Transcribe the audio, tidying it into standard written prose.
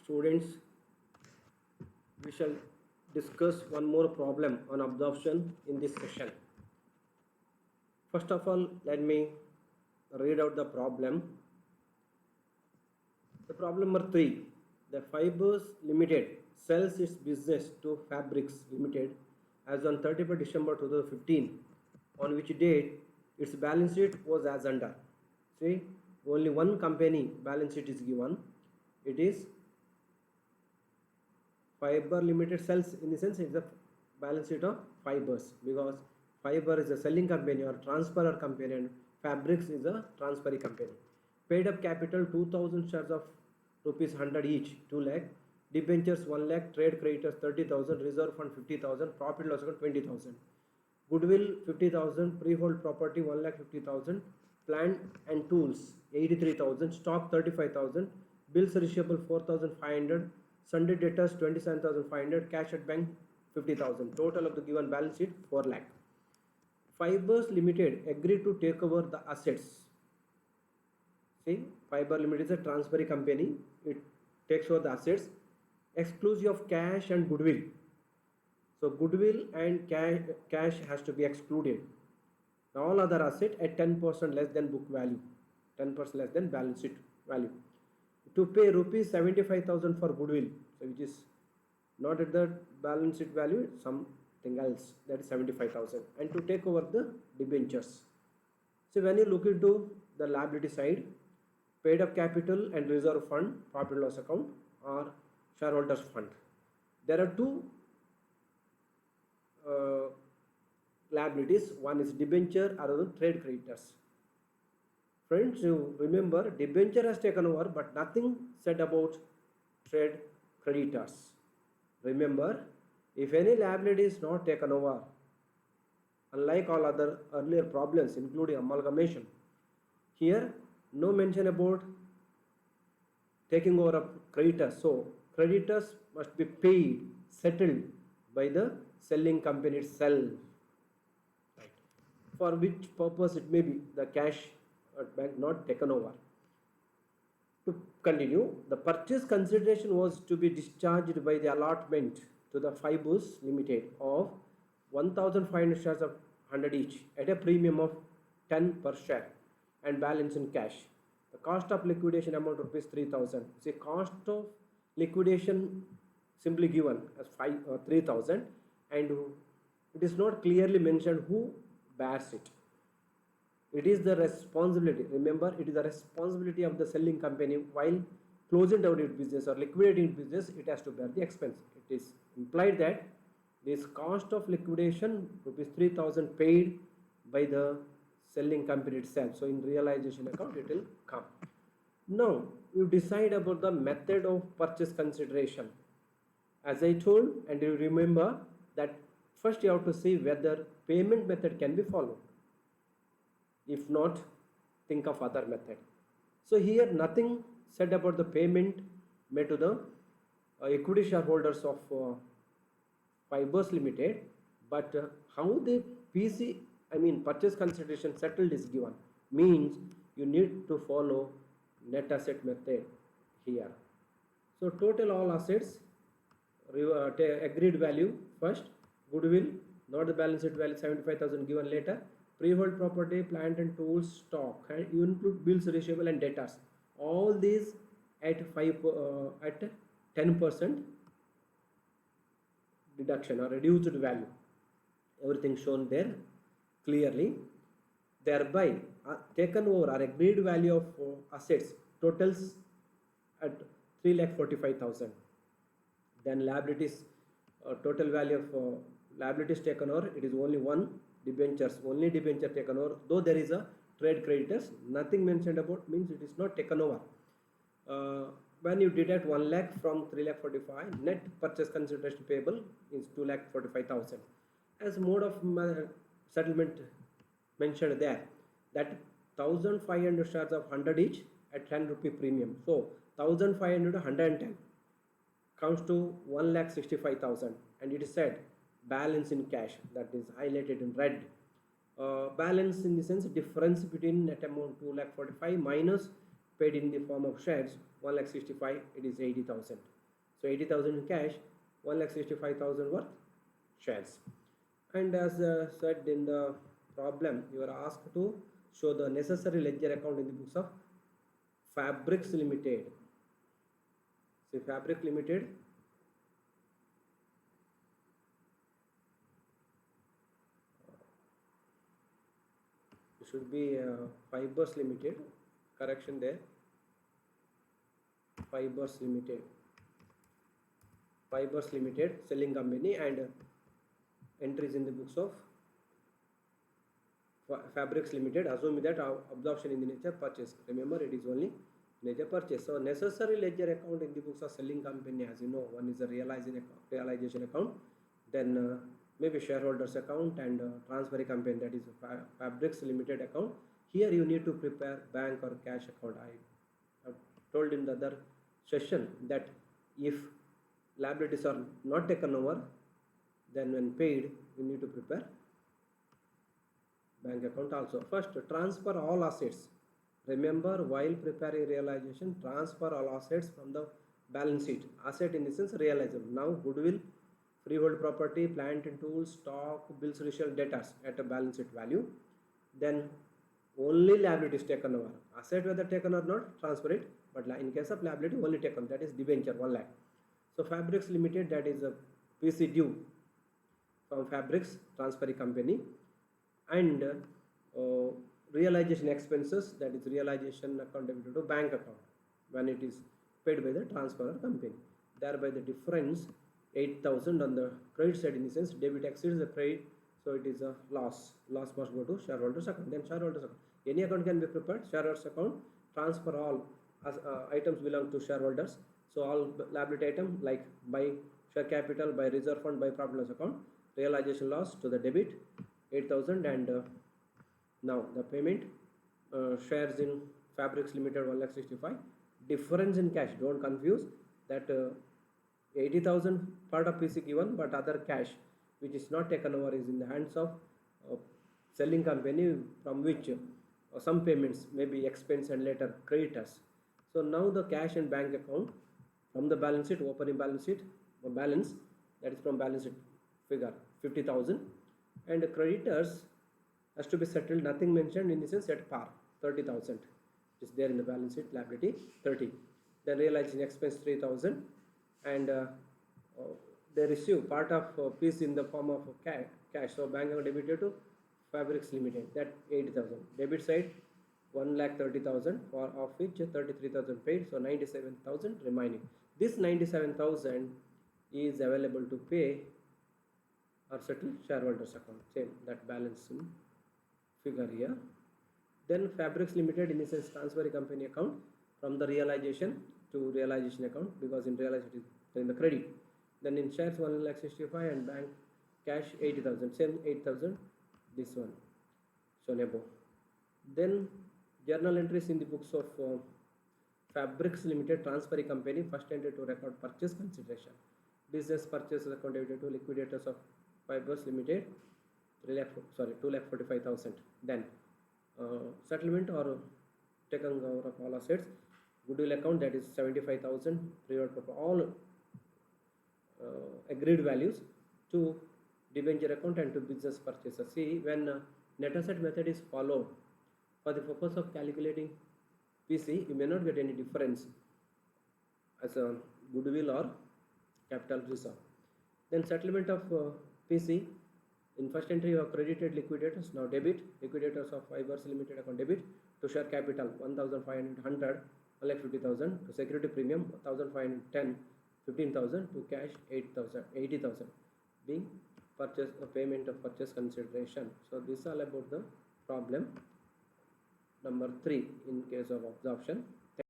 Students, we shall discuss one more problem on absorption in this session. First of all, let me read out the problem. The problem number 3. The Fibers Limited sells its business to Fabrics Limited as on 31st December 2015, on which date its balance sheet was as under. See, only one company balance sheet is given. It is Fiber Limited sells, in the sense it's a balance sheet of fibers, because fiber is a selling company or transferer company and fabrics is a transferring company. Paid up capital 2000 shares of rupees 100 each, 2 lakh. Debentures 1 lakh, trade creditors 30,000, reserve fund 50,000, profit loss account 20,000. Goodwill 50,000, freehold property 1,50,000, plant and tools 83,000, stock 35,000, bills receivable 4,500, Sunday debtors 27,500, cash at bank 50,000. Total of the given balance sheet 4 lakh. Fibers Limited agreed to take over the assets. See, Fiber Limited is a transferring company. It takes over the assets exclusive of cash and goodwill. So goodwill and cash has to be excluded. All other assets at 10% less than book value, 10% less than balance sheet value. To pay rupees 75,000 for goodwill, so which is not at the balance sheet value, something else, that is 75,000, and to take over the debentures. So when you look into the liability side, paid up capital and reserve fund, profit loss account, or shareholders fund. There are two liabilities. One is debenture, other trade creditors. Friends, you remember debenture has taken over, but nothing said about trade creditors. Remember, if any liability is not taken over, unlike all other earlier problems including amalgamation, here no mention about taking over of creditors. So creditors must be paid, settled by the selling company itself. Right. For which purpose it may be, the cash at bank not taken over. To continue, the purchase consideration was to be discharged by the allotment to the Fibers Limited of 1,500 shares of 100 each at a premium of 10 per share and balance in cash. The cost of liquidation amount rupees 3,000. See, cost of liquidation simply given as 3,000, and it is not clearly mentioned who bears it. It is the responsibility. Remember, it is the responsibility of the selling company while closing down its business or liquidating its business. It has to bear the expense. It is implied that this cost of liquidation rupees 3,000 paid by the selling company itself. So in realization account it will come. Now you decide about the method of purchase consideration. As I told, and you remember that first you have to see whether payment method can be followed. If not, think of other method. So here nothing said about the payment made to the equity shareholders of Fibers Limited, but how the purchase consideration settled is given, means you need to follow net asset method here. So total all assets, agreed value first, goodwill, not the balance sheet value 75,000 given later, freehold property, plant and tools, stock, and you include bills receivable and debtors. All these at 10% deduction or reduced value. Everything shown there clearly. Thereby, taken over or agreed value of assets totals at 3,45,000. Then liabilities, total value of liabilities taken over, it is only one debentures, only debenture taken over, though there is a trade creditors, nothing mentioned about, means it is not taken over. When you deduct 1 lakh from 3,45,000, net purchase consideration payable is 2,45,000. As mode of settlement mentioned there, that 1,500 shares of 100 each at 10 rupee premium. So 1,500 to 110 comes to 1,65,000, and it is said balance in cash, that is highlighted in red. Balance in the sense difference between net amount 2,45,000 minus paid in the form of shares 1,65,000, it is 80,000. So 80,000 in cash, 1,65,000 worth shares. And as said in the problem, you are asked to show the necessary ledger account in the books of Fabrics Limited. See, Fabric Limited, it should be Fibers Limited, correction there, Fibers Limited, Fibers Limited selling company, and entries in the books of Fabrics Limited. Assume that absorption in the nature purchase. Remember, it is only nature purchase. So necessary ledger account in the books of selling company, as you know, one is a realization account, then maybe shareholders account, and transferring company, that is Fabrics Limited account. Here you need to prepare bank or cash account. I have told in the other session that if liabilities are not taken over, then when paid you need to prepare bank account also. First, transfer all assets. Remember, while preparing realization, transfer all assets from the balance sheet. Asset in the sense realizable. Now goodwill, freehold property, plant and tools, stock, bills, receivable, debtors at a balance sheet value. Then only liability is taken over. Asset whether taken or not, transfer it. But in case of liability, only taken, that is debenture 1 lakh. So Fabrics Limited, that is a PC due from Fabrics transferring company, and realization expenses, that is realization account debited to bank account when it is paid by the transferor company. Thereby the difference 8,000 on the credit side, in the sense debit exceeds the credit, so it is a loss. Loss must go to shareholders account. Then shareholders account, any account can be prepared. Shareholders account, transfer all as items belong to shareholders. So all liability item like by share capital, by reserve fund, by profit loss account, realization loss to the debit 8,000, and now the payment shares in Fabrics Limited 1,65,000, difference in cash. Don't confuse that 80,000 part of PC given, but other cash which is not taken over is in the hands of selling company, from which some payments may be expense and later creditors. So now the cash and bank account from the balance sheet, opening balance sheet, balance, that is from balance sheet figure 50,000, and the creditors has to be settled, nothing mentioned, in the sense at par 30,000 is there in the balance sheet, liability 30. Then realization expense 3,000, and they receive part of piece in the form of cash. So bank account debited to Fabrics Limited, that 80,000. Debit side 1,30,000, for of which 33,000 paid, so 97,000 remaining. This 97,000 is available to pay or settle shareholders account. Same, that balance in figure here. Then Fabrics Limited, in the sense transferring company account, from the realization to realization account, because in realization it is in the credit. Then in shares 1,65,000, and bank cash 80,000, same 8,000 this one shown above. Then journal entries in the books of Fabrics Limited transferring company. First entry to record purchase consideration. Business purchases account debited to liquidators of Fibers Limited 2,45,000. Then settlement or taken over of all assets. Goodwill account, that is 75,000. All agreed values to debenture account and to business purchases. See, when net asset method is followed for the purpose of calculating PC, you may not get any difference as a goodwill or capital reserve. Then settlement of PC, in first entry you have credited liquidators, now debit, liquidators of Fibers Limited account debit to share capital 1,500, 1,50,000, to security premium 1,510, 15,000, to cash 80,000 being purchase payment of purchase consideration. So this is all about the problem number 3 in case of absorption.